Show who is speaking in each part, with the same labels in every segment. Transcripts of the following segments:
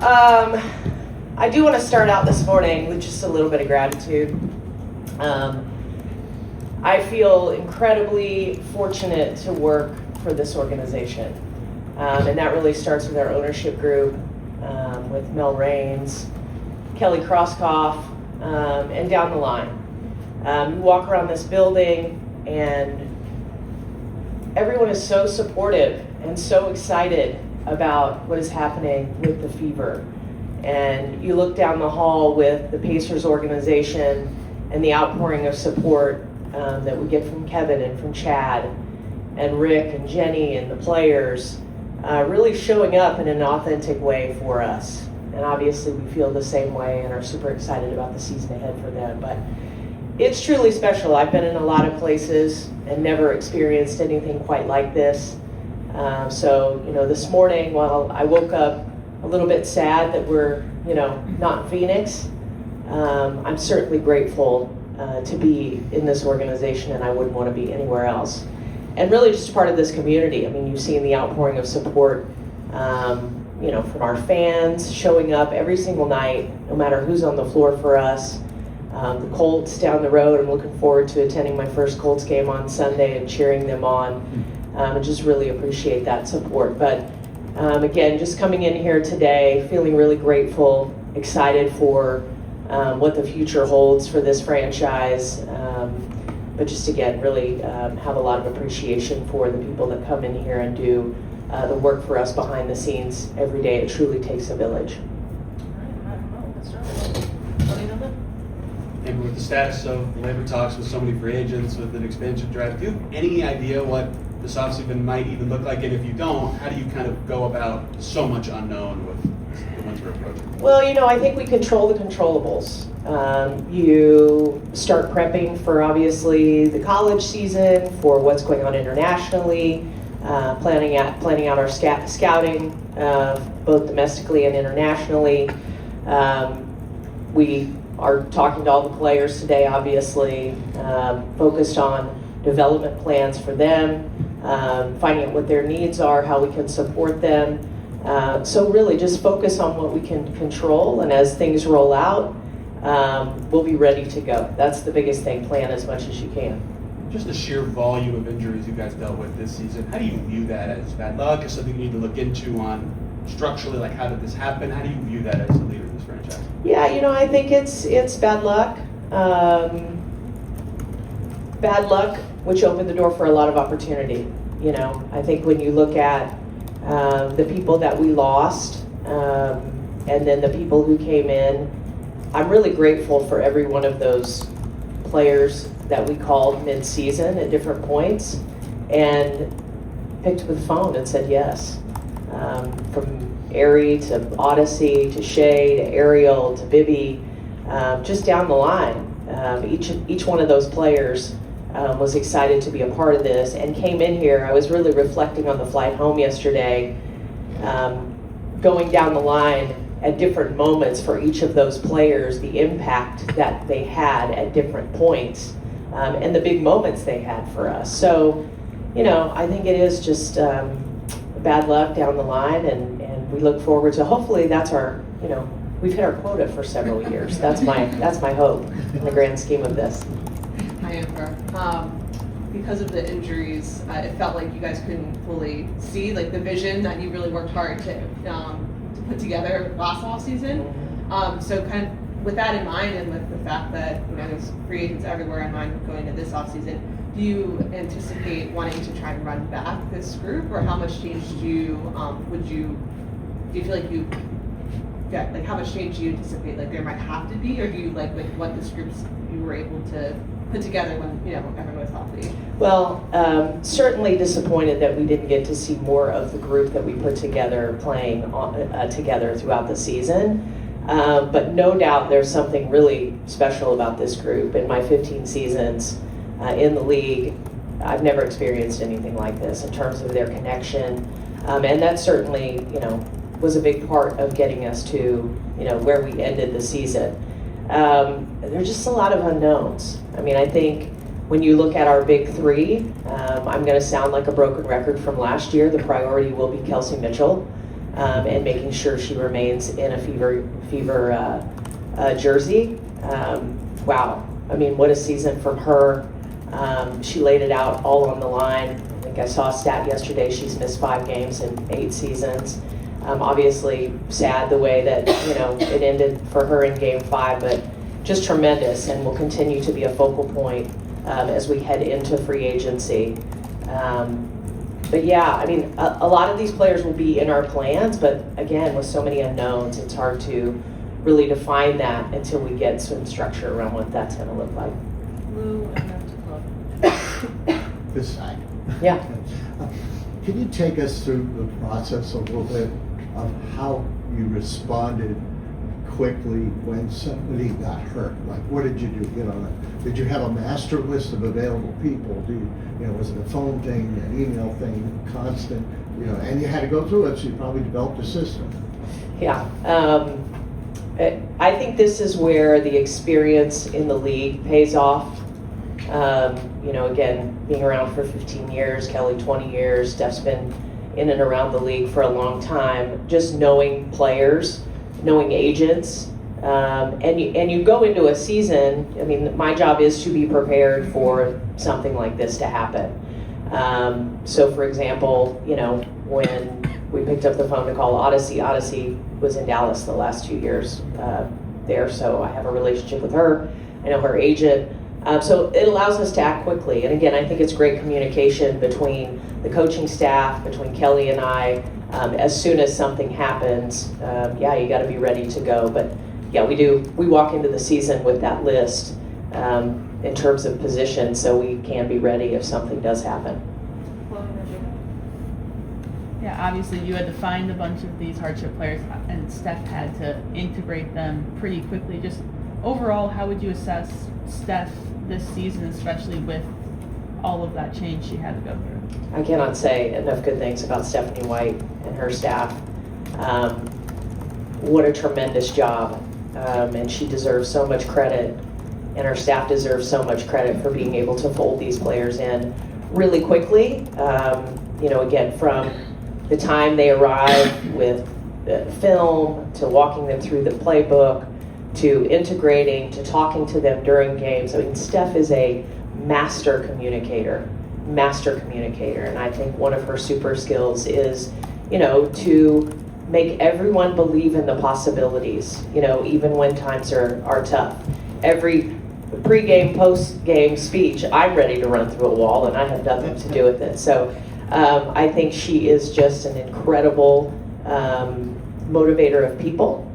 Speaker 1: I do want to start out this morning with just a little bit of gratitude. I feel incredibly fortunate to work for this organization. And that really starts with our ownership group, with Mel Raines, Kelly Crosskoff, and down the line. You walk around this building and everyone is so supportive and so excited about what is happening with the Fever. And you look down the hall with the Pacers organization and the outpouring of support that we get from Kevin and from Chad and Rick and Jenny and the players really showing up in an authentic way for us. And obviously we feel the same way and are super excited about the season ahead for them. But it's truly special. I've been in a lot of places and never experienced anything quite like this. So, this morning, while I woke up a little bit sad that we're, not in Phoenix, I'm certainly grateful to be in this organization, and I wouldn't want to be anywhere else. And really just part of this community. I mean, you've seen the outpouring of support, from our fans showing up every single night, no matter who's on the floor for us. The Colts down the road, I'm looking forward to attending my first Colts game on Sunday and cheering them on. I just really appreciate that support. But again, just coming in here today, feeling really grateful, excited for what the future holds for this franchise. But just again, really have a lot of appreciation for the people that come in here and do the work for us behind the scenes every day. It truly takes a village.
Speaker 2: And with the status of labor talks with so many free agents, with an expansion draft, do you have any idea what this offseason might even look like? And if you don't, how do you kind of go about so much unknown with the ones we're approaching?
Speaker 1: Well, I think we control the controllables. You start prepping for obviously the college season, for what's going on internationally, planning out our scouting, both domestically and internationally. We are talking to all the players today, obviously, focused on development plans for them, finding out what their needs are, how we can support them. So really just focus on what we can control, and as things roll out, we'll be ready to go. That's the biggest thing, plan as much as you can.
Speaker 2: Just the sheer volume of injuries you guys dealt with this season, how do you view that as bad luck? Is something you need to look into on structurally, like how did this happen? How do you view that as a leader of this franchise?
Speaker 1: Yeah, I think it's bad luck. Bad luck, which opened the door for a lot of opportunity. I think when you look at the people that we lost, and then the people who came in, I'm really grateful for every one of those players that we called mid-season at different points and picked up the phone and said yes. From Ari to Odyssey to Shay to Ariel to Bibby, just down the line. Each one of those players was excited to be a part of this and came in here. I was really reflecting on the flight home yesterday, going down the line at different moments for each of those players, the impact that they had at different points, and the big moments they had for us. So, I think it is just bad luck down the line, and we look forward to, hopefully that's our, we've hit our quota for several years. That's my hope in the grand scheme of this.
Speaker 3: Hi, Amber. Because of the injuries, it felt like you guys couldn't fully see the vision that you really worked hard to put together last offseason. So kind of with that in mind, and with the fact that there's free agents everywhere in mind going into this offseason, do you anticipate wanting to try and run back this group, or how much change do you feel like you get? How much change do you anticipate there might have to be, or do you like what this groups you were able to put together when everyone was healthy?
Speaker 1: Well, certainly disappointed that we didn't get to see more of the group that we put together playing together throughout the season. But no doubt there's something really special about this group. In my 15 seasons in the league, I've never experienced anything like this in terms of their connection. And that certainly, was a big part of getting us to, where we ended the season. There's just a lot of unknowns. I think when you look at our big three, I'm going to sound like a broken record from last year. The priority will be Kelsey Mitchell. and making sure she remains in a Fever jersey. Wow, I mean, what a season from her. She laid it out all on the line. I think I saw a stat yesterday, she's missed 5 games in 8 seasons. Obviously sad the way that, it ended for her in game 5, but just tremendous, and will continue to be a focal point as we head into free agency. But yeah, I mean, a lot of these players will be in our plans, but again, with so many unknowns, it's hard to really define that until we get some structure around what that's going to look like.
Speaker 3: Lou and then to Chloe.
Speaker 4: This side.
Speaker 1: Yeah.
Speaker 4: Can you take us through the process a little bit of how you responded quickly when somebody got hurt? Like, what did you do? Did you have a master list of available people? Was it a phone thing, an email thing, constant? And you had to go through it, so you probably developed a system.
Speaker 1: Yeah. I think this is where the experience in the league pays off. Again, being around for 15 years, Kelly 20 years, Steph's been in and around the league for a long time. Just knowing players, knowing agents, and you go into a season. I mean, my job is to be prepared for something like this to happen. So, for example, when we picked up the phone to call Odyssey was in Dallas the last 2 years there, so I have a relationship with her. I know her agent. So it allows us to act quickly. And again, I think it's great communication between the coaching staff, between Kelly and I. As soon as something happens, you got to be ready to go. But yeah, we walk into the season with that list in terms of position, so we can be ready if something does happen.
Speaker 5: Yeah, obviously you had to find a bunch of these hardship players, and Steph had to integrate them pretty quickly. Just overall, how would you assess Steph this season, especially with all of that change she had to go through?
Speaker 1: I cannot say enough good things about Stephanie White and her staff. What a tremendous job, and she deserves so much credit, and her staff deserves so much credit for being able to fold these players in really quickly. Again, from the time they arrive with film, to walking them through the playbook, to integrating, to talking to them during games. I mean, Steph is a master communicator, and I think one of her super skills is, to make everyone believe in the possibilities, even when times are tough. Every pre-game, post-game speech, I'm ready to run through a wall, and I have nothing to do with it. So I think she is just an incredible motivator of people.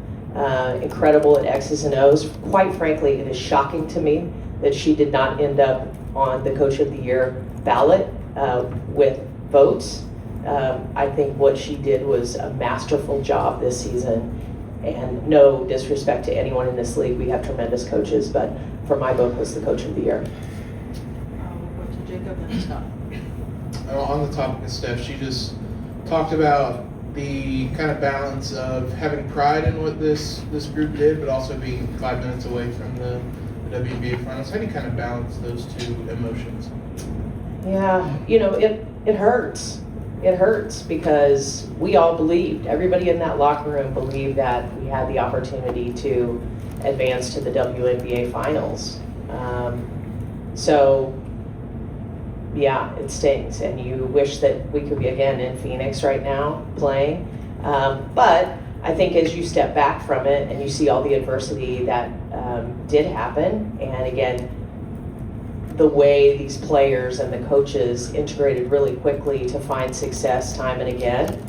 Speaker 1: Incredible at X's and O's. Quite frankly, it is shocking to me that she did not end up on the Coach of the Year ballot with votes. I think what she did was a masterful job this season, and no disrespect to anyone in this league, we have tremendous coaches, but for my book was the Coach of the Year.
Speaker 3: We'll go to Jacob and Scott.
Speaker 6: On the topic of Steph, she just talked about the kind of balance of having pride in what this group did, but also being 5 minutes away from the WNBA finals. How do you kind of balance those two emotions?
Speaker 1: Yeah, it hurts. It hurts because we all believed, everybody in that locker room believed that we had the opportunity to advance to the WNBA finals. So yeah, it stings, and you wish that we could be again in Phoenix right now playing. But I think as you step back from it and you see all the adversity that did happen, and again, the way these players and the coaches integrated really quickly to find success time and again,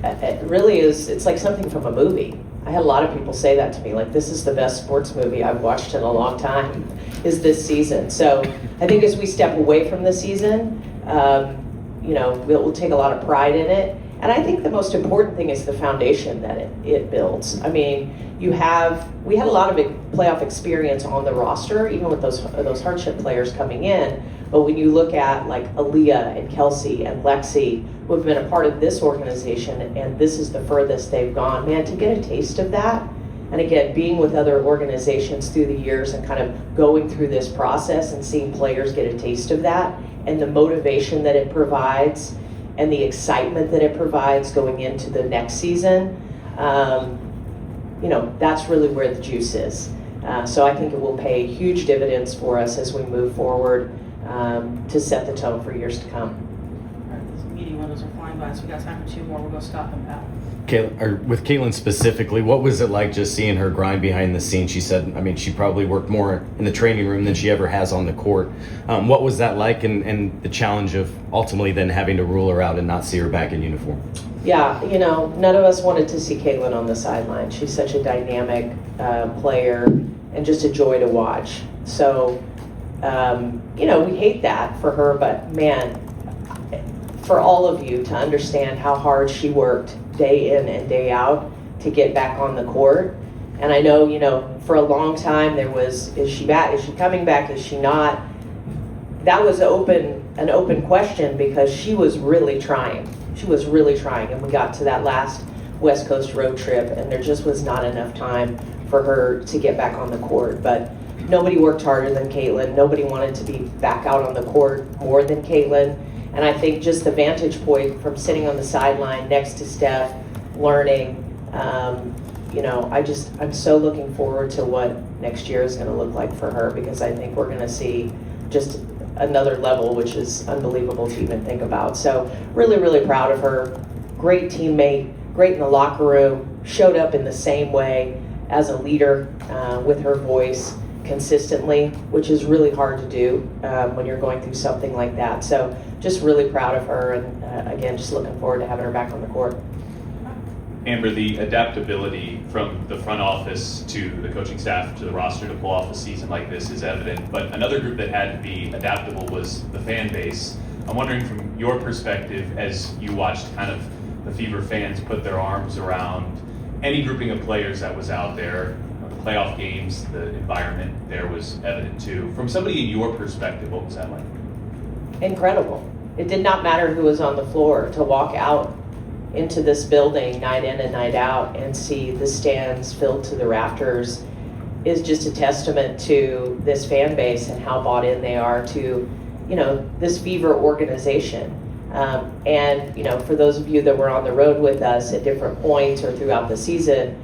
Speaker 1: it really is, it's like something from a movie. I had a lot of people say that to me, like, this is the best sports movie I've watched in a long time, is this season. So I think as we step away from the season, we'll take a lot of pride in it. And I think the most important thing is the foundation that it builds. I mean, we had a lot of playoff experience on the roster, even with those hardship players coming in. But when you look at like Aaliyah and Kelsey and Lexi, who have been a part of this organization, and this is the furthest they've gone, man, to get a taste of that, and again, being with other organizations through the years and kind of going through this process and seeing players get a taste of that and the motivation that it provides, and the excitement that it provides going into the next season, that's really where the juice is. So I think it will pay huge dividends for us as we move forward to set the tone for years to come.
Speaker 7: All right, these meeting windows are flying by, so we got time for 2 more. We'll go stop them out.
Speaker 8: With Caitlin specifically, what was it like just seeing her grind behind the scenes? She said, she probably worked more in the training room than she ever has on the court. What was that like, and the challenge of ultimately then having to rule her out and not see her back in uniform?
Speaker 1: Yeah, none of us wanted to see Caitlin on the sideline. She's such a dynamic player and just a joy to watch. So, we hate that for her, but man, for all of you to understand how hard she worked day in and day out to get back on the court. And I know, for a long time there was, is she back? Is she coming back? Is she not? That was an open question because she was really trying. She was really trying. And we got to that last West Coast road trip and there just was not enough time for her to get back on the court. But nobody worked harder than Caitlin. Nobody wanted to be back out on the court more than Caitlin. And I think just the vantage point from sitting on the sideline next to Steph, learning, I'm so looking forward to what next year is going to look like for her, because I think we're going to see just another level, which is unbelievable to even think about. So really, really proud of her. Great teammate, great in the locker room, showed up in the same way as a leader with her voice consistently, which is really hard to do when you're going through something like that. So just really proud of her, and again, just looking forward to having her back on the court.
Speaker 9: Amber, the adaptability from the front office to the coaching staff to the roster to pull off a season like this is evident, but another group that had to be adaptable was the fan base. I'm wondering, from your perspective, as you watched kind of the Fever fans put their arms around any grouping of players that was out there, the playoff games, the environment there was evident too. From somebody in your perspective, what was that like?
Speaker 1: Incredible. It did not matter who was on the floor. To walk out into this building night in and night out and see the stands filled to the rafters is just a testament to this fan base and how bought in they are to, this Fever organization. And for those of you that were on the road with us at different points or throughout the season,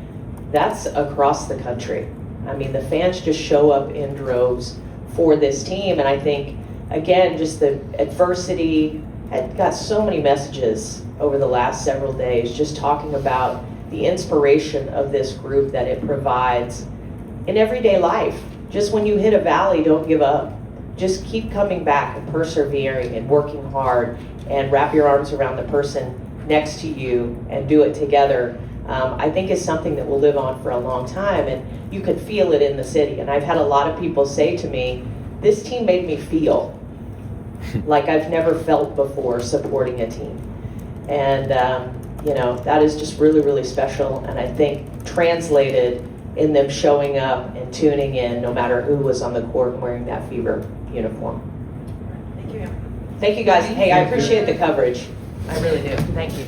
Speaker 1: that's across the country. The fans just show up in droves for this team, and I think, again, just the adversity. I got so many messages over the last several days just talking about the inspiration of this group that it provides in everyday life. Just when you hit a valley, don't give up. Just keep coming back and persevering and working hard, and wrap your arms around the person next to you and do it together. I think is something that will live on for a long time, and you could feel it in the city. And I've had a lot of people say to me, this team made me feel like I've never felt before supporting a team. And, that is just really, really special. And I think translated in them showing up and tuning in no matter who was on the court and wearing that Fever uniform.
Speaker 7: Thank you, Amber.
Speaker 1: Thank you guys. Hey, I appreciate the coverage. I really do. Thank you.